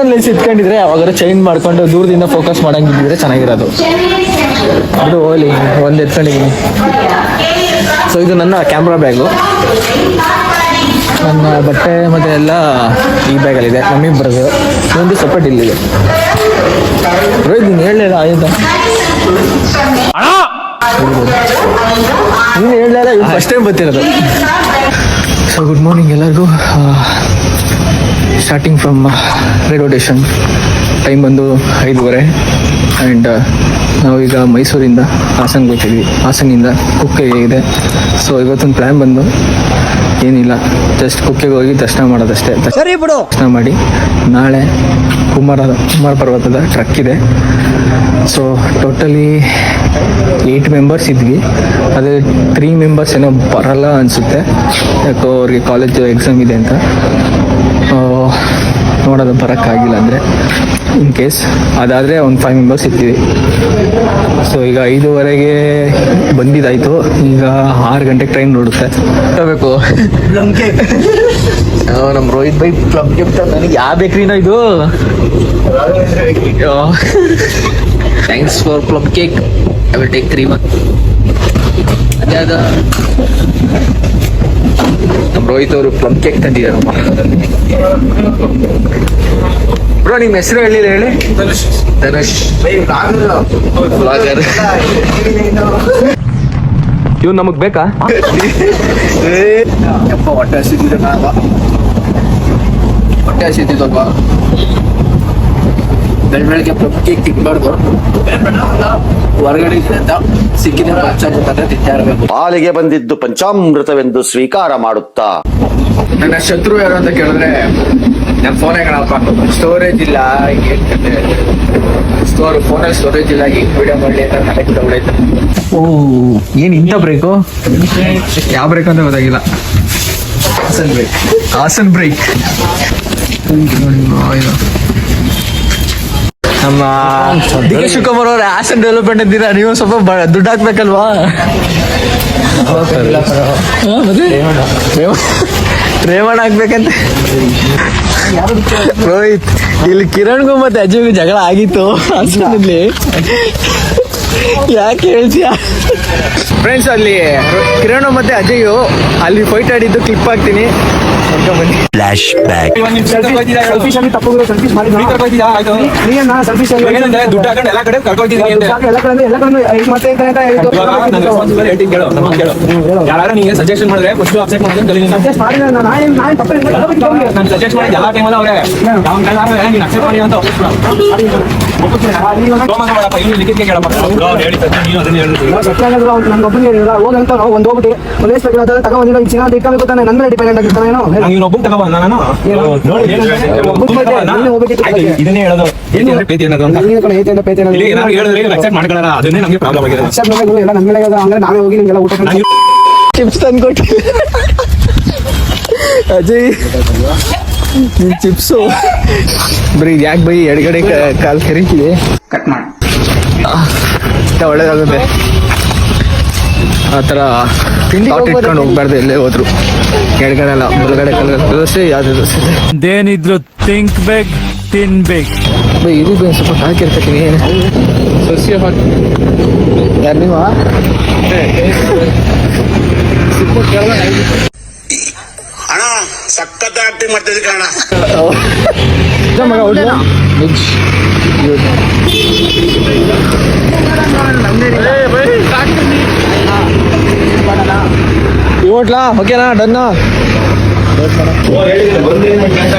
ಇನ್ನೊಂದು ಲೆನ್ಸ್ ಇಟ್ಕೊಂಡಿದ್ರೆ ಅವಾಗ ಚೇಂಜ್ ಮಾಡ್ಕೊಂಡು ದೂರದಿಂದ ಫೋಕಸ್ ಮಾಡಂಗಿದ್ರೆ ಚೆನ್ನಾಗಿರೋದು. ಅದು ಹೋಲಿ ಒಂದು ಎತ್ಕೊಂಡಿದ್ದೀನಿ. ಸೊ ಇದು ನನ್ನ ಕ್ಯಾಮ್ರಾ ಬ್ಯಾಗು, ನನ್ನ ಬಟ್ಟೆ ಮತ್ತು ಎಲ್ಲ ಈ ಬ್ಯಾಗಲ್ಲಿದೆ. ಮಮ್ಮಿ ಬರೋದು ಒಂದು ಸಪ್ರೇಟ್ ಇಲ್ಲಿದೆ. ರೋಹಿತ್ ನೀನು ಹೇಳಲಿಲ್ಲ ಆಯ್ತಾ? ನೀನು ಹೇಳಲಿಲ್ಲ, ಇವ್ರು ಫಸ್ಟ್ ಟೈಮ್ ಬರ್ತಿರೋದು. ಸೊ ಗುಡ್ ಮಾರ್ನಿಂಗ್ ಎಲ್ಲರಿಗೂ. Starting from railway station. Time ಬಂದು 5:30 ಆ್ಯಂಡ್ ನಾವೀಗ ಮೈಸೂರಿಂದ ಹಾಸನ್ಗೆ ಹೋಗ್ತಿದ್ವಿ. ಹಾಸನಿಂದ ಕುಕ್ಕೆಗೆ ಇದೆ. ಸೊ ಇವತ್ತೊಂದು ಪ್ಲ್ಯಾನ್ ಬಂದು ಏನಿಲ್ಲ, ಜಸ್ಟ್ ಕುಕ್ಕೆಗೆ ಹೋಗಿ ದರ್ಶನ ಮಾಡೋದಷ್ಟೇ. ಸರಿ ಬಿಡು, ದರ್ಶನ ಮಾಡಿ ನಾಳೆ ಕುಮಾರ ಪರ್ವತದ ಟ್ರಕ್ ಇದೆ. ಸೊ ಟೋಟಲಿ 8 ಮೆಂಬರ್ಸ್ ಇದ್ವಿ. ಅದೇ 3 ಮೆಂಬರ್ಸ್ ಏನೋ ಬರಲ್ಲ ಅನಿಸುತ್ತೆ, ಯಾಕೋ ಅವ್ರಿಗೆ ಕಾಲೇಜ್ ಎಕ್ಸಾಮ್ ಇದೆ ಅಂತ. ನೋಡೋದು ಬರೋಕ್ಕಾಗಿಲ್ಲ ಅಂದರೆ ಇನ್ ಕೇಸ್ ಅದಾದರೆ ಒಂದು 5 ಮೆಂಬರ್ಸ್ ಇರ್ತೀವಿ. ಸೊ ಈಗ 5:30ಗೆ ಬಂದಿದ್ದಾಯಿತು. ಈಗ 6 ಗಂಟೆಗೆ ಟ್ರೈನ್ ನೋಡುತ್ತೆ ಬೇಕು. ನಮ್ಮ ರೋಹಿತ್ ಬೈ ಪ್ಲಮ್ ಕೇಕ್ ನನಗೆ ಯಾವ ಬೇಕ್ರಿನೋ ಇದು. Thanks for plum cake. I will take 3 month. ಅದ್ಯಾದ ನಮ್ಮ ರೋಹಿತ್ ಅವರು ಪ್ಲಮ್ ಕೇಕ್ ತಂದಿದ್ದಾರಮ್ಮ. ಬ್ರೋ ನಿಮ್ಮ ಹೆಸರು ಹೇಳಿಲ್ಲ ಹೇಳಿ. ಧನುಷ್ ಬ್ಲಾಗರ್. ಇವ್ ನಮಗ್ ಬೇಕಾ? ಹೊಟ್ಟೆ ಹಸಿದ್ದಿದ್ದಪ್ಪ. ಬೆಳಗ್ಗೆ ಪ್ಲಮ್ ಕೇಕ್ ತಿನ್ಬಾರ್ದು, ಹೊರಗಡೆ ಸಿಕ್ಕಿದ ಪಂಚಾಮೃತ ತಿಂತಾ ಇರಬೇಕು. ಪಾಲಿಗೆ ಬಂದಿದ್ದು ಪಂಚಾಮೃತವೆಂದು ಸ್ವೀಕಾರ ಮಾಡುತ್ತಾ. ನನ್ನ ಶತ್ರು ಯಾರು ಅಂತ ಕೇಳಿದ್ರೆ ನನ್ನ ಫೋನೇ ಕಣಪ್ಪ. ಸ್ಟೋರೇಜ್ ಇಲ್ಲ, ಫೋನಲ್ಲಿ ಸ್ಟೋರೇಜ್ ಇಲ್ಲ, ಈಗ ವಿಡಿಯೋ ಮಾಡಲಿ ಅಂತ ತಲೆ ಬಿಡೋಯ್ತು. ಓ ಏನ್ ಇಂಥ ಬ್ರೇಕು? ಯಾವ ಬ್ರೇಕ್ ಅಂತ ಗೊತ್ತಾಗಿಲ್ಲ. ಹಾಸನ್ ಬ್ರೇಕ್. ನಮ್ಮ ಡಿ ಕೆ ಶಿವಕುಮಾರ್ ಅವ್ರ ಹಾಸನ್ ಡೆವಲಪ್ಮೆಂಟ್ ಅಂತೀರಾ, ನೀವು ಸ್ವಲ್ಪ ದುಡ್ಡು ಹಾಕ್ಬೇಕಲ್ವಾ? ರೇವಣ್ಣ ಹಾಕ್ಬೇಕಂತ. ರೋಹಿತ್, ಇಲ್ಲಿ ಕಿರಣ್ಗೂ ಮತ್ತೆ ಅಜಯ್ಗೂ ಜಗಳ ಆಗಿತ್ತು ಹಾಸನಲ್ಲಿ. ಯಾಕೆ ಹೇಳ್ತೀಯ? ಫ್ರೆಂಡ್ಸ್, ಅಲ್ಲಿ ಕಿರಣ್ ಮತ್ತೆ ಅಜಯ್ ಅಲ್ಲಿ ಫೈಟ್ ಆಡಿದ್ದು ಕ್ಲಿಪ್ ಹಾಕ್ತೀನಿ. Flash back. ಸಜೆಷನ್ ಮಾಡಿದ್ರೆ ಫಸ್ಟ್ ಅಬ್ಸೆಕ್ಟ್ ಮಾಡೋದು ನಾನು ಸಜೆಸ್ಟ್ ಮಾಡಿದ ಎಲ್ಲ ಟೈಮಲ್ಲಿ ಅವರೇ ನೀನು ಅಕ್ಸೆಪ್ಟ್ ಮಾಡಿ ಅಂತ ಲಿಖಿತ ಕೇಳಪ್ಪ. ಒಂದು ಹೋಗ್ಬಿಟ್ಟು ತಗೊಂಡಿಲ್ಲ ಇಟ್ಕೋಬೇಕು, ನನ್ನ ಮೇಲೆ ಡಿಪೆಂಡ್ ಆಗಿರ್ತಾನೆ. ನೀನು ಒಬ್ಬ ತಗೋ, ನಾನು ಇದನ್ನೇ ಹೇಳೋದು. ಅಕ್ಸೆಪ್ಟ್ ಮಾಡ್ಕೊಳ್ಳೋಣ, ಅದನ್ನೇ ನಮಗೆ ಪ್ರಾಬ್ಲಮ್ ಆಗಿದೆ. ನಾವೇ ಹೋಗಿ ನಿಮ್ಗೆಲ್ಲ ಊಟ ಚಿಪ್ಸ್ ತಂದ್ಕೊಟ್ಟಿ ಅಜಯ್, ನಿನ್ ಚಿಪ್ಸು ಬರೀ ಯಾಕೆ ಬೈ ಎಡಗಡೆ ಕಾಲ್ ಕರೀತಿದೆ. ಕಟ್ ಮಾಡಿ ಒಳ್ಳೇದಾಗುತ್ತೆ. ಆ ಥರ ಥಾಟ್ ಇಟ್ಕೊಂಡು ಹೋಗ್ಬಾರ್ದು ಎಲ್ಲೇ ಹೋದ್ರು. ಎಡಗಡೆ ಅಲ್ಲ, ಬಲಗಡೆ ಕಲಗಡೆ ಯಾವ್ದು ಏನಿದ್ರು ಥಿಂಕ್ ಬೇಕ್ ತಿನ್ಬೇಕು. ಬೈ ಇದು ಬೈ ಸ್ವಲ್ಪ ಹಾಕಿರ್ತೀನಿ. ಸಸ್ಯ ಹಾಕಿ ಯಾರು ನೀವು ಅಣ್ಣ ಸಖತ್ ಆಕ್ಟಿಂಗ್ ಮಾಡ್ತಿದ್ದೆ ಕಣ. ಮಗ ಹೋಟ್ಲಾ ಓಕೆನಾ? ಡನ್ನ.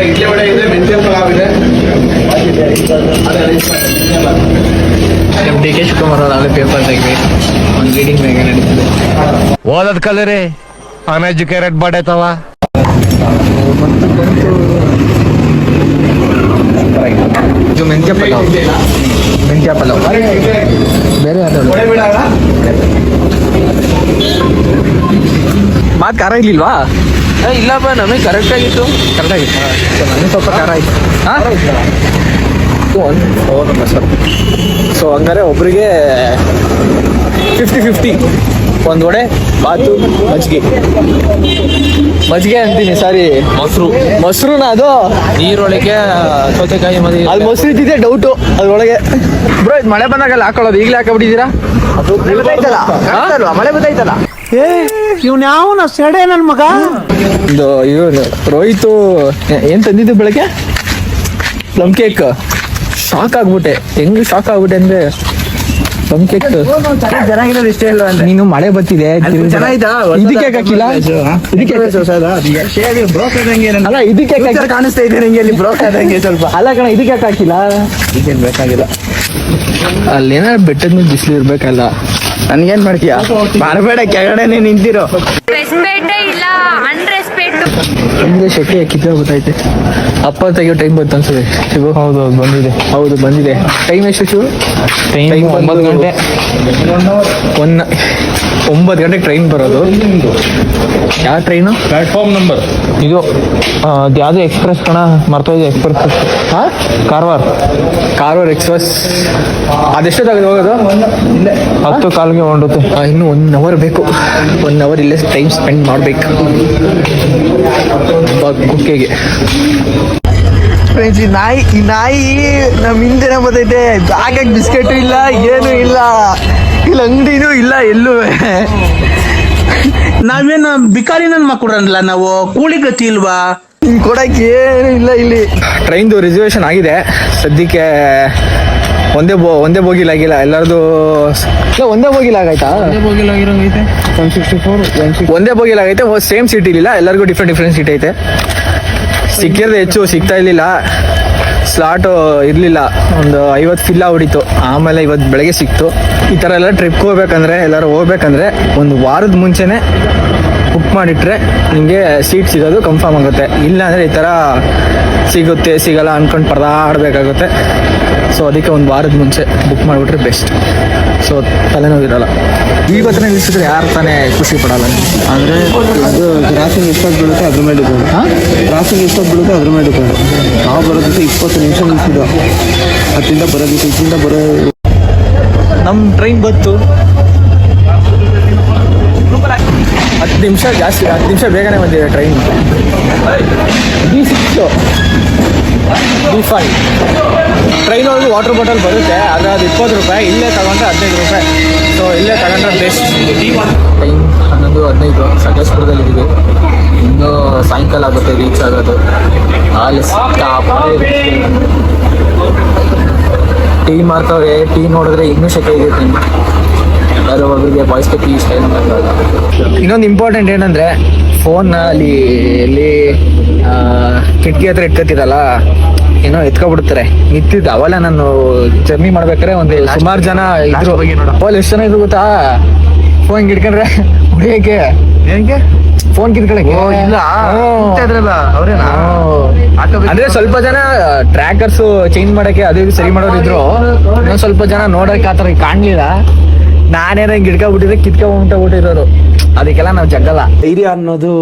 ಇಡ್ಲಿ ವಡೆ ಇದೆ, ಮೆಂತ್ಯ ಪಲಾವ್ ಇದೆ. ಡಿ ಕೆ ಶಿವಕುಮಾರ್ ಅವರು ಅಲ್ಲಿ ಪೇಪರ್ ತೆಗಿ ಒಂದು ರೀಡಿಂಗ್ ಬೇಗ ನಡೀತಿದೆ. ಓದದ್ ಕಲರಿ ಅನ್ಎಜುಕೇಟೆಡ್ ಬಡೇತವ. ಇದು ಮೆಂತ್ಯ ಪಲಾವ್, ಮೆಂತ್ಯ ಪಲಾವ್ ಬೇರೆ ಮಾತು ಖಾರ ಇರ್ಲಿಲ್ವಾ? ಇಲ್ಲಪ್ಪ, ನಮಗೆ ಕರೆಕ್ಟ್ ಆಗಿತ್ತು. ನನಗೆ ಸ್ವಲ್ಪ ಖಾರ ಆಯ್ತು. ಸರ್ ಸೊ ಹಂಗಾರೆ ಒಬ್ರಿಗೆ 50-50. ಒಂದು ವಡೆ ಬಾತು ಮಜ್ಜಿಗೆ ಅಂತೀನಿ, ಸಾರಿ ಮೊಸರುನ ಅದು ನೀರೊಳಗೆ ಸೌತೆಕಾಯಿ ಮದಿ ಅದು ಮೊಸರು ಇದ್ದಿದ್ದೆ ಡೌಟು ಅದ್ರೊಳಗೆ. ಬ್ರೋ ಇದು ಮಳೆ ಬಂದಾಗೆಲ್ಲ ಹಾಕೊಳ್ಳೋದು, ಈಗಲೇ ಹಾಕೊಬಿಟ್ಟಿದ್ದೀರಾ? ಮಳೆ ಬತ್ತೈತಲ್ಲ. ಇವ್ನ ಯಾವನ ಸೆಡೆ ನನ್ ಮಗ. ಇದು ರೋಹಿತ್ ಏನ್ ತಂದಿದ್ದು ಬೆಳಗ್ಗೆ? Plum cake. ಶಾಕ್ ಆಗ್ಬಿಟ್ಟೆ, ಹೆಂಗ್ ಶಾಕ್ ಆಗ್ಬಿಟ್ಟೆ ಅಂದ್ರೆ ಪ್ಲಮ್ ಕೇಕ್ ಚೆನ್ನಾಗಿರೋದು ಇಷ್ಟೇ ಇಲ್ಲ ಅಂದ್ರೆ ನೀನು ಮಳೆ ಬರ್ತಿದೆ ಚೆನ್ನಾಗಿತ್ತಾ? ಇದಕ್ಕೆ ಹಾಕಿಲ್ಲ, ಅಲ್ಲ ಇದಕ್ಕೆ ಕಾಣಿಸ್ತಾ ಇದೆ ನಿಂಗೆ ಅಲ್ಲಿ ಬ್ರೋಕ್ ಆದಂಗೆ ಸ್ವಲ್ಪ. ಅಲ್ಲ ಕಣ, ಇದಕ್ಕೆ ಹಾಕಿಲ್ಲ. ಇದೇನ್ ಬೇಕಾಗಿಲ್ಲ. ಅಲ್ಲೇನಾದ್ರು ಬೆಟ್ಟದ ಮೇಲೆ ಬಿಸಿಲು ಇರ್ಬೇಕಲ್ಲ. ನನ್ಗೇನ್ ಮಾಡ್ತೀಯಾ? ಬರಬೇಡ, ಕೆಳಗಡೆನೆ ನಿಂತಿರೋ. ರೆಸ್ಪೆಕ್ಟೇ ಇಲ್ಲ, ಅನ್ರೆಸ್ಪೆಕ್ಟ್. ಅಂದ್ರೆ ಶೆಕೆ ಕಿತ್ತೇ ಗೊತ್ತೈತೆ. ಅಪ್ಪ ತೆಗಿಯೋ ಟೈಮ್ ಬಂತು ಅನ್ಸುತ್ತೆ ಶಿವು. ಹೌದು ಬಂದಿದೆ. ಟೈಮ್ ಎಷ್ಟು ಶಿವು? ಟೈಮ್ 9 ಗಂಟೆ. 9 ಗಂಟೆಗೆ ಟ್ರೈನ್ ಬರೋದು. ಯಾವ ಟ್ರೈನು? ಪ್ಲಾಟ್ಫಾರ್ಮ್ ನಂಬರ್ ಇದು ಯಾವ್ದು ಎಕ್ಸ್ಪ್ರೆಸ್ ಕಣ, ಮರ್ತೋಯ್ತು. Express Karwar express. ಅದೆಷ್ಟೊತ್ತಾಗುತ್ತೆ ಹೋಗೋದು? 10:15 ಹೊರಡುತ್ತೆ. ಇನ್ನು 1 ಅವರ್ ಬೇಕು. 1 ಅವರ್ ಇಲ್ಲೇ ಟೈಮ್ ಸ್ಪೆಂಡ್ ಮಾಡ್ಬೇಕು ಕುಕ್ಕೆಗೆ. ಈ ನಾಯಿ ನಮ್ ಹಿಂದೆನೆ ಬರ್ತೈತೆ. ಬ್ಯಾಗಾಗ ಬಿಸ್ಕೆಟ್ ಇಲ್ಲ, ಏನು ಇಲ್ಲ, ಇಲ್ಲಿ ಅಂಗಡಿನೂ ಇಲ್ಲ ಎಲ್ಲೂ. ನಾವೇನು ಬಿಕಾರಿ ನನ್ ಮಕ್ಕಳಲ್ಲ, ನಾವು ಕೂಲಿ ಗತಿ ಇಲ್ವಾ? ಕೊಡಕ್ಕೆ ಏನು ಇಲ್ಲ ಇಲ್ಲಿ. ಟ್ರೈನ್ದು ರಿಸರ್ವೇಶನ್ ಆಗಿದೆ ಸದ್ಯಕ್ಕೆ. ಒಂದೇ ಬೋಗಿಲಾಗಿಲ್ಲ ಎಲ್ಲರದು. ಒಂದೇ ಬೋಗಿಲಾಗೈತಾ? ಒಂದೇ ಬೋಗಿಲಾಗೈತೆ. ಸೇಮ್ ಸೀಟ್ ಇಲ್ಲ, ಎಲ್ಲರಿಗೂ ಡಿಫ್ರೆಂಟ್ ಸೀಟ್ ಐತೆ. ಸಿಕ್ಕಿರೋದು ಹೆಚ್ಚು ಸಿಗ್ತಾ ಇರ್ಲಿಲ್ಲ, ಸ್ಲಾಟು ಇರಲಿಲ್ಲ. ಒಂದು 50 ಫಿಲ್ ಹೊಡಿತು. ಆಮೇಲೆ ಇವತ್ತು ಬೆಳಗ್ಗೆ ಸಿಕ್ತು. ಈ ಥರ ಎಲ್ಲ ಟ್ರಿಪ್ಗೆ ಹೋಗ್ಬೇಕಂದ್ರೆ, ಎಲ್ಲರೂ ಹೋಗ್ಬೇಕಂದ್ರೆ 1 ವಾರದ ಮುಂಚೆನೇ ಬುಕ್ ಮಾಡಿಟ್ರೆ ನಿಮಗೆ ಸೀಟ್ ಸಿಗೋದು ಕನ್ಫರ್ಮ್ ಆಗುತ್ತೆ. ಇಲ್ಲ ಅಂದರೆ ಈ ಥರ ಸಿಗುತ್ತೆ ಸಿಗಲ್ಲ ಅಂದ್ಕೊಂಡು ಪರದಾಡಬೇಕಾಗುತ್ತೆ. ಸೊ ಅದಕ್ಕೆ 1 ವಾರದ ಮುಂಚೆ ಬುಕ್ ಮಾಡಿಬಿಟ್ರೆ ಬೆಸ್ಟ್. ಸೊ ತಲೆನೋವಿರಲ್ಲ. ಇವತ್ತನೇ ನಿಲ್ಸಿದ್ರೆ ಯಾರು ತಾನೇ ಖುಷಿ ಪಡಲ್ಲ. ಅಂದ್ರೆ ಅದು ಕ್ರಾಸಿಂಗ್ ಎಷ್ಟೊತ್ತು ಬೀಳುತ್ತೆ ಅದ್ರ ಮೇಲೆ ಡಿಪೆಂಡ್. ಕ್ರಾಸಿಂಗ್ ಎಷ್ಟೊತ್ತು ಬೀಳುತ್ತೆ ಅದ್ರ ಮೇಲೆ ಡಿಪೆಂಡ್. ನಾವು ಬರೋದಕ್ಕೆ 20 ನಿಮಿಷ ನಿಲ್ಸಿದ್ದು, ಅಲ್ಲಿಂದ ಬರೋದಕ್ಕೆ ಇಲ್ಲಿಂದ ಬರೋ. ನಮ್ಮ ಟ್ರೈನ್ ಬಂತು 10 ನಿಮಿಷ ಜಾಸ್ತಿ, 10 ನಿಮಿಷ ಬೇಗನೆ ಬಂದಿದೆ ಟ್ರೈನ್. D6 D5 ಟ್ರೈನ್ ಒಳಗೆ ವಾಟರ್ ಬಾಟಲ್ ಬರುತ್ತೆ, ಆದರೆ ಅದು 20 ರೂಪಾಯಿ. ಇಲ್ಲೇ ತಗೊಂಡ್ರೆ 15 ರೂಪಾಯಿ. ಸೊ ಇಲ್ಲೇ ತಗೊಂಡ್ರೆ ಬೆಸ್ಟ್. ಟೈಮ್ 11:15 ಸಕಲೇಶ್ಪುರದಲ್ಲಿದ್ದೀವಿ. ಇನ್ನೂ ಸಾಯಂಕಾಲ ಆಗುತ್ತೆ ರೀಚ್ ಆಗೋದು. ಅಲ್ಲಿ ಟೀ ಮಾಡ್ತಾವ್ರೆ. ಟೀ ನೋಡಿದ್ರೆ ಇನ್ನೂ ಶೆಕೆ ಇದೆ. ಯಾರೋ ಒಬ್ಬರಿಗೆ ಬಾಯ್ಸ್ಗೆ ಟೀ ಇಷ್ಟ ಇಲ್ಲ. ಇನ್ನೊಂದು ಇಂಪಾರ್ಟೆಂಟ್ ಏನಂದರೆ, ಫೋನ್ನ ಅಲ್ಲಿ ಕಿಟಕಿ ಹತ್ರ ಇಟ್ಕೊತಿರಲ್ಲ, ಏನೋ ಎತ್ಕೊಬಿಡ್ತಾರೆ. ನಿಂತಿದ್ದು ಅವೆಲ್ಲ ನಾನು ಜರ್ನಿ ಮಾಡ್ಬೇಕಾದ್ರೆ ಒಂದು ಸುಮಾರು ಜನ ಇದ್ರು. ಎಷ್ಟು ಜನ ಇದ್ರು ಗೊತ್ತಾ? ಫೋನ್ ಹಿಡ್ಕೊಂಡ್ರೆ ಹೊಡಿಯೋಕೆ, ಫೋನ್ ಕಿತ್ಕೊಳಕ್ಕೆ. ಅಂದ್ರೆ ಸ್ವಲ್ಪ ಜನ ಟ್ರ್ಯಾಕರ್ಸ್ ಚೇಂಜ್ ಮಾಡಕ್ಕೆ ಅದು ಸರಿ ಮಾಡೋರು ಇದ್ರು. ಇನ್ನೊಂದು ಸ್ವಲ್ಪ ಜನ ನೋಡಕ್ಕೆ ಆತರ ಕಾಣ್ಲಿಲ್ಲ. ನಾನೇನೋ ಹಿಂಗೆ ಹಿಡ್ಕೊಬಿಟ್ಟಿದ್ರೆ ಕಿತ್ಕೊಂಡ್ಬಿಟ್ಟಿರೋರು. ಅದಕ್ಕೆಲ್ಲ ನಾವು ಜಗ್ಗಲ್ಲ. ಧೈರ್ಯ ಅನ್ನೋದು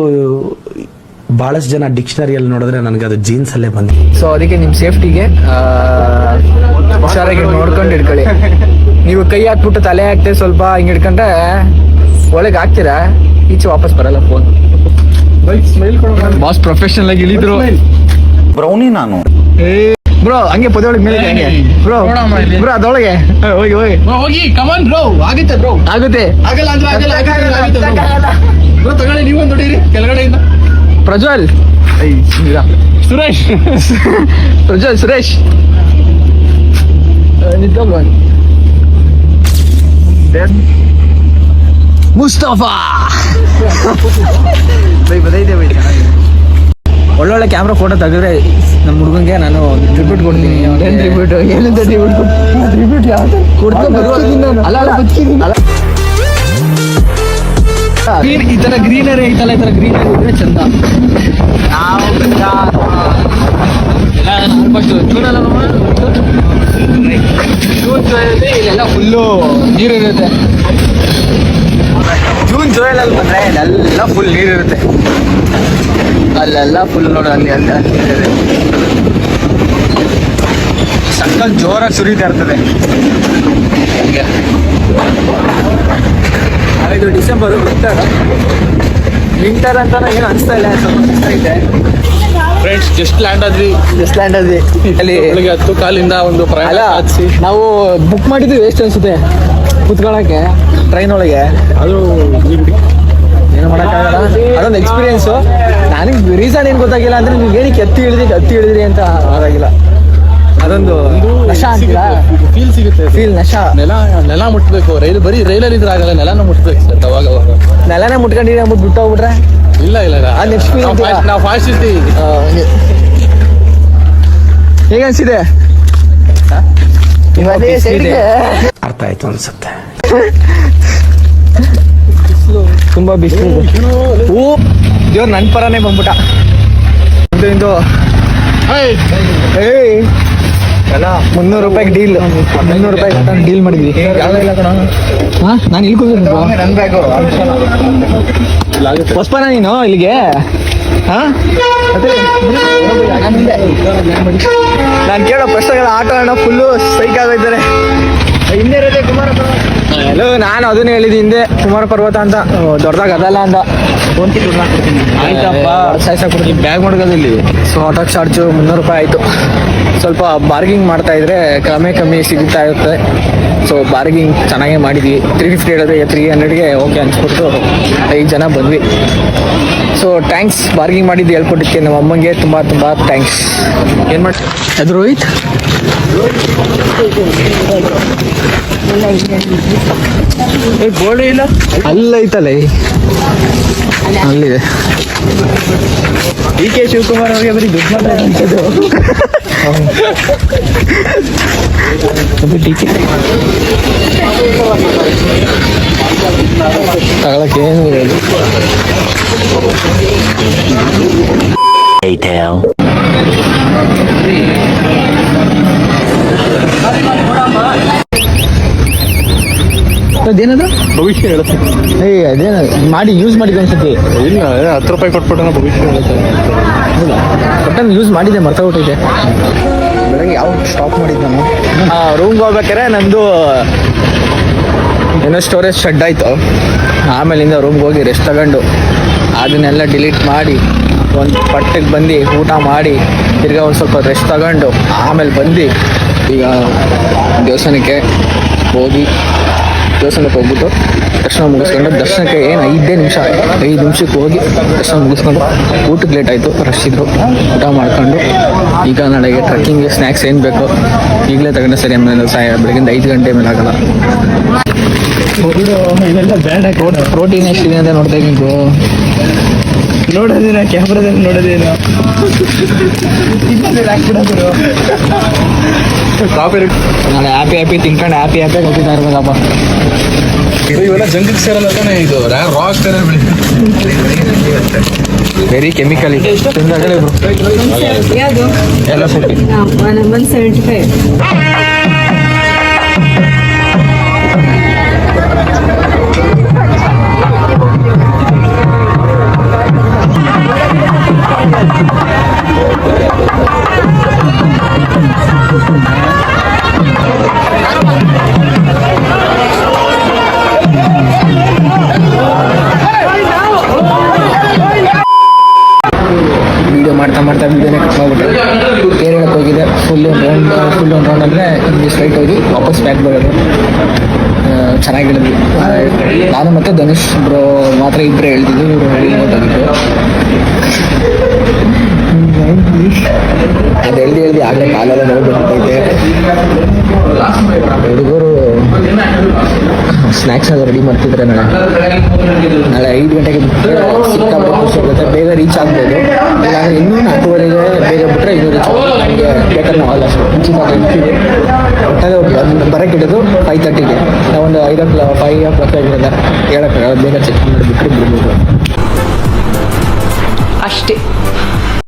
ಬಹಳಷ್ಟು ಜನ ಡಿಕ್ಷನರಿಯಲ್ಲಿ ನೋಡಿದ್ರೆ ನನಗೆ ಅದು ಜೀನ್ಸ್ ಅಲ್ಲೇ ಬಂದಿದೆ. ಸೊ ಅದಕ್ಕೆ ನಿಮ್ಮ ಸೇಫ್ಟಿಗೆ ಹುಷಾರಾಗಿ ನೋಡ್ಕೊಂಡು ಹಿಡ್ಕೊಳ್ಳಿ. ನೀವು ಕೈ ಹಾಕ್ಬಿಟ್ಟು ತಲೆ ಹಾಕ್ತೆ ಸ್ವಲ್ಪ ಹಿಂಗೆ ಹಿಡ್ಕೊಂಡ್ರೆ ಒಳಗೆ ಹಾಕ್ತೀರಾ, ಈಚೆ ವಾಪಸ್ ಬರಲ್ಲ ಫೋನ್. ಬಾಸ್ ಪ್ರೊಫೆಷನಲ್ ಆಗಿ ಇಳಿದ್ರು. ಬ್ರೌನಿ ನಾನು ಬ್ರೋ ಹಂಗೆ ಪದ ಒಳಗೆ ಮೇಲೆ ಹಂಗೆ ಬ್ರೋ ಅದೊಳಗೆ ಹೋಗಿ ಕಮಾನ್ ಬ್ರೋ. ಆಗುತ್ತೆ ಬ್ರೋ, ಆಗುತ್ತೆ. ಆಗಲ್ಲ ಅಂದ್ರೆ ಆಗಲ್ಲ ಬ್ರೋ. ತಗೊಳ್ಳಿ, ನೀವೊಂದು ಹೊಡೀರಿ ಕೆಳಗಡೆಯಿಂದ. ಪ್ರಜ್ವಲ್, ಸುರೇಶ್ ಪ್ರಜ್ವಲ್, ಸುರೇಶ್ ಮುಸ್ತಫಾ. ಒಳ್ಳೊಳ್ಳೆ ಕ್ಯಾಮ್ರಾ ಫೋಟೋ ತೆಗೆದ್ರೆ ನಮ್ಮ ಹುಡುಗಂಗೆ ನಾನು ಟ್ರಿಬ್ಯೂಟ್ ಕೊಡ್ತೀನಿ. ಏನು ಟ್ರಿಬ್ಯೂಟ್? ಏನಿಂದ ಟ್ರಿಬ್ಯೂಟ್ ಈ ತರ ಗ್ರೀನರಿ ಐತಲ್ಲ, ಈ ತರ ಗ್ರೀನರಿ ಇದ್ರೆ ಚಂದ. ನಾವು ಆಲ್ಮೋಸ್ಟ್ ಜೂನ್ ಜುಲೈಲಿ ಇಲ್ಲೆಲ್ಲ ಫುಲ್ಲು ನೀರಿರುತ್ತೆ. ಜೂನ್ ಜುಲೈಲಲ್ಲಿ ಬಂದರೆ ಇಲ್ಲೆಲ್ಲ ಫುಲ್ ನೀರಿರುತ್ತೆ. ಅಲ್ಲೆಲ್ಲ ಫುಲ್ ನೋಡು, ಅಲ್ಲಿ ಸಕ್ಕತ್ ಜೋರಾಗಿ ಸುರಿತಾ ಇರ್ತದೆ. ಇದು ಡಿಸೆಂಬರು ವಿಂಟರ್ ಅಂತ ಏನು ಅನಿಸ್ತಾ ಇಲ್ಲ, ಸ್ವಲ್ಪ ಕಷ್ಟ ಇದೆ. ಫ್ರೆಂಡ್ಸ್ ಜಸ್ಟ್ ಲ್ಯಾಂಡ್ ಆದ್ವಿ. ಜಸ್ಟ್ ಲ್ಯಾಂಡ್ ಆದ್ವಿ ಅಲ್ಲಿ. ಬೆಳಿಗ್ಗೆ 10 ಕಾಲಿಂದ ಒಂದು ಪ್ರಯಾಣ ಅಲ್ಲ ಸಾಧಿಸಿ ನಾವು ಬುಕ್ ಮಾಡಿದ್ವಿ ವೇಸ್ಟ್ ಅನ್ಸುತ್ತೆ ಕುತ್ಕೊಳ್ಳೋಕ್ಕೆ ಟ್ರೈನ್ ಒಳಗೆ. ಅದು ಏನು ಮಾಡೋಕ್ಕಾಗಲ್ಲ, ಅದೊಂದು ಎಕ್ಸ್ಪೀರಿಯನ್ಸು. ನನಗೆ ರೀಸನ್ ಏನು ಗೊತ್ತಾಗಿಲ್ಲ ಅಂದರೆ ನೀವು ಏನಕ್ಕೆ ಎತ್ತಿ ಹಿಡಿದ್ರಿ ಅಂತ ಗೊತ್ತಾಗಿಲ್ಲ. ಅದೊಂದು ನಶ ಅಂತೀರಾ, ಫೀಲ್ ಸಿಗುತ್ತೆ. ಫೀಲ್ ನಶ. ನೆಲ ಮುಟ್ಬೇಕು. ಬರೀ ರೈಲಲ್ಲಿ ಇದ್ರೆ ಆಗಲ್ಲ, ನೆಲನ ಮುಟ್ಬೇಕು ಸರ್ ಅವಾಗ. ನೆಲನೇ ಮುಟ್ಕೊಂಡಿರಿ ಅಂದ್ಬಿಟ್ಟು ಬಿಟ್ಟು ಹೋಗ್ಬಿಟ್ರೆ ಇಲ್ಲ ಅದು experience ಇಲ್ಲ. ನಾವು ಫಾಸ್ಟ್ ಇರ್ತೀವಿ. ಹೇಗನ್ಸಿದೆ? ಅರ್ಥ ಆಯ್ತು ಅನ್ಸುತ್ತೆ. ತುಂಬಾ ಬಿಸಿಲು. ದೇವ್ರು ನನ್ನ ಪರನೇ ಬಂದ್ಬಿಟ್ಟ. ಇದು ಏಯ್ ಅಲ್ಲ 300 ರೂಪಾಯಿಗೆ ಡೀಲ್, 300 ರೂಪಾಯಿ ಡೀಲ್ ಮಾಡಿದ್ವಿ. ಹಾಂ ನಾನು ಇಲ್ಲಿ ಕೂತ್ಕೊಂಡು ಹೊಸ್ಪನ ನೀನು ಇಲ್ಲಿಗೆ? ಹಾಂ ನಾನು ಕೇಳೋ ಪ್ರಶ್ನೆಗಳ ಆಟೋ ಅಣ್ಣ ಫುಲ್ಲು ಸೈಕ್ ಆಗೋಯ್ತಾರೆ. ಹಿಂದೆ ಇರೋದೇ ಕುಮಾರ ಪರ್ವತ. ಹಲೋ, ನಾನು ಅದನ್ನೇ ಹೇಳಿದ್ದು ಹಿಂದೆ ಕುಮಾರ ಪರ್ವತ ಅಂತ, ದೊಡ್ಡದಾಗ ಅದಲ್ಲ ಅಂತ. ಆಯ್ತಪ್ಪ, ಸಾಯ್ಸಾಕ್ಬಿಡ್ತೀನಿ ಬ್ಯಾಗ್ ಮಾಡ್ಕೋದಿಲ್ಲಿ. ಸೊ ಆಟೋ ಚಾರ್ಜು 300 ರೂಪಾಯಿ ಆಯಿತು. ಸ್ವಲ್ಪ ಬಾರ್ಗಿಂಗ್ ಮಾಡ್ತಾ ಇದ್ರೆ ಕಮ್ಮಿ ಸಿಗ್ತಾ ಇರುತ್ತೆ. ಸೊ ಬಾರ್ಗಿಂಗ್ ಚೆನ್ನಾಗೇ ಮಾಡಿದ್ವಿ. 350 ಹೇಳಿದ್ರೆ 300ಗೆ ಓಕೆ ಅನ್ಸ್ಬಿಟ್ಟು 5 ಜನ ಬಂದ್ವಿ. ಸೊ ಥ್ಯಾಂಕ್ಸ್ ಬಾರ್ಗಿಂಗ್ ಮಾಡಿದ್ದು ಹೇಳ್ಕೊಟ್ಟಿದ್ದಕ್ಕೆ ನಮ್ಮ ಅಮ್ಮಂಗೆ ತುಂಬ ಥ್ಯಾಂಕ್ಸ್. ಏನು ಮಾಡಿ ಅದು ರೋಹಿತ್ ಗೋಡೆ ಇಲ್ಲ ಅಲ್ಲೈತಲ್ಲ, ಅಲ್ಲಿದೆ. ಡಿ.ಕೆ. ಶಿವಕುಮಾರ್ ಅವ್ರಿಗೆ ಬರೀ ದುಡ್ಡು ತಗೊಳಕ್ಕೆ ಏನು ಇರೋದು. ಅದೇನದು ಭವಿಷ್ಯ ಹೇಳುತ್ತೆ. ಅದೇನ ಮಾಡಿ ಯೂಸ್ ಮಾಡಿದ್ದು ಅನ್ಸುತ್ತೆ. ಇಲ್ಲ 10 ರೂಪಾಯಿ ಕೊಟ್ಬಿಟ್ಟು ಭವಿಷ್ಯ ಹೇಳುತ್ತೆ. ಹೌದಾ, ಒಟ್ಟನ್ನು ಯೂಸ್ ಮಾಡಿದ್ದೆ ಮರ್ತೋಗ್ಬಿಟ್ಟಿದೆ. ಬೆಳಗ್ಗೆ ಯಾವ ಸ್ಟಾಪ್ ಮಾಡಿದ್ದು ನಾನು ರೂಮ್ಗೆ ಹೋಗ್ಬೇಕಾರೆ ನಂದು ಏನೋ ಸ್ಟೋರೇಜ್ ಶೆಡ್ ಆಯಿತು. ಆಮೇಲಿಂದ ರೂಮ್ಗೆ ಹೋಗಿ ರೆಸ್ಟ್ ತಗೊಂಡು ಅದನ್ನೆಲ್ಲ ಡಿಲೀಟ್ ಮಾಡಿ ಒಂದು ಪಟ್ಟಕ್ಕೆ ಬಂದು ಊಟ ಮಾಡಿ ತಿರ್ಗಾ ಒಂದು ಸ್ವಲ್ಪ ರೆಸ್ಟ್ ತಗೊಂಡು ಆಮೇಲೆ ಬಂದು ಈಗ ದೇವಸ್ಥಾನಕ್ಕೆ ಹೋಗ್ಬಿಟ್ಟು ದರ್ಶನ ಮುಗಿಸ್ಕೊಂಡು, ದರ್ಶನಕ್ಕೆ ಏನು 5 ನಿಮಿಷಕ್ಕೆ ಹೋಗಿ ದರ್ಶನ ಮುಗಿಸ್ಕೊಂಡು ಊಟಕ್ಕೆ ಲೇಟ್ ಆಯಿತು, ರಶ್ ಇದ್ರು. ಊಟ ಮಾಡ್ಕೊಂಡು ಈಗ ನಾಳೆಗೆ ಟ್ರೆಕ್ಕಿಂಗ್ಗೆ ಸ್ನ್ಯಾಕ್ಸ್ ಏನು ಬೇಕೋ ಈಗಲೇ ತಗೊಂಡೆ ಸರಿ. ಆಮೇಲೆ ಬೆಳಗಿಂದ 5 ಗಂಟೆ ಮೇಲೆ ಆಗಲ್ಲ. ಇದೆಲ್ಲ ಬೇಡ. ಪ್ರೋಟೀನ್ ಎಷ್ಟಿದೆ ಅಂತ ನೋಡ್ತಾ ಇದ್ದೀನಿ. ನೋಡೋದಿಲ್ಲ, ಕ್ಯಾಮ್ರಾದಲ್ಲಿ ನೋಡೋದಿಲ್ಲ. ನಾಳೆ ಹ್ಯಾಪಿ ತಿನ್ಕೊಂಡು ಹ್ಯಾಪಿ ಹೋಗ್ತಾ ಇರ್ಬೇಕಪ್ಪ. ಇವೆಲ್ಲ ಜಂಕ್ ಸೇರಲ್ಲ ತಾನೇ, ಇದು ರಾ ಆಗ್ತಾರೆ. ವೆರಿ ಕೆಮಿಕಲ್ ಇದೆ ಎಲ್ಲ ಸೇರಿ. 175. ವೀಡಿಯೋ ಮಾಡ್ತಾ ವೀಡಿಯೋನೇ ಕಟ್ ಮಾಡ್ಬಿಟ್ಟೆ. ಕೇರಳಕ್ಕೆ ಹೋಗಿದೆ. ಫುಲ್ ಒಂದು ರೌಂಡ್ ಅಂದರೆ ಇಲ್ಲಿ ಸ್ಟ್ರೈಟ್ ಹೋಗಿ ವಾಪಸ್ ಬ್ಯಾಕ್ ಬರೋದು. ಚೆನ್ನಾಗಿ ಹೇಳಿದ್ವಿ. ನಾನು ಮತ್ತು ಧನುಷ್ ಬ್ರೋ ಮಾತ್ರ ಇಬ್ಬರೇ ಹೇಳ್ತಿದ್ವಿ. ಇವರು ಹೊರಟೋಗಿದ್ದು ಅದು ಹೇಳ್ದು ಆಗಲೇ ಕಾಲೆಲ್ಲ ನೋಡ್ಬಿಟ್ಟೈತೆ. ಹುಡುಗರು ಸ್ನ್ಯಾಕ್ಸ್ ಎಲ್ಲ ರೆಡಿ ಮಾಡ್ತಿದ್ರೆ ನಾಳೆ 5 ಗಂಟೆಗೆ ಬಿಟ್ಟರೆ ಸಿಕ್ಕಾಪಟ್ಟೆ ಖುಷಿ ಆಗುತ್ತೆ. ಬೇಗ ರೀಚ್ ಆಗ್ಬೋದು. ಇಲ್ಲಾಂದರೆ ಇನ್ನೂ 4:30ಗೆ ಬೇಗ ಬಿಟ್ಟರೆ ಇನ್ನೂ ರೀಚ್ ಆಗುತ್ತೆ. ನಮಗೆ ಬೇಕಾದ್ರೆ ನಾವು ಅಲ್ಲ ಮುಂಚಿತ ಒಟ್ಟಲ್ಲಿ ಬರೋಕ್ಕೆ ಹಿಡಿದು 5:30ಗೆ ನಾವೊಂದು 5 o'clock ಆಗಿರೋದ ಹೇಳೋಕ್ಕಾಗಲ್ಲ. ಬೇಗ ಚೆಕ್ ಮಾಡಿಬಿಟ್ರೆ ಬಿಡ್ಬೋದು ಅಷ್ಟೇ.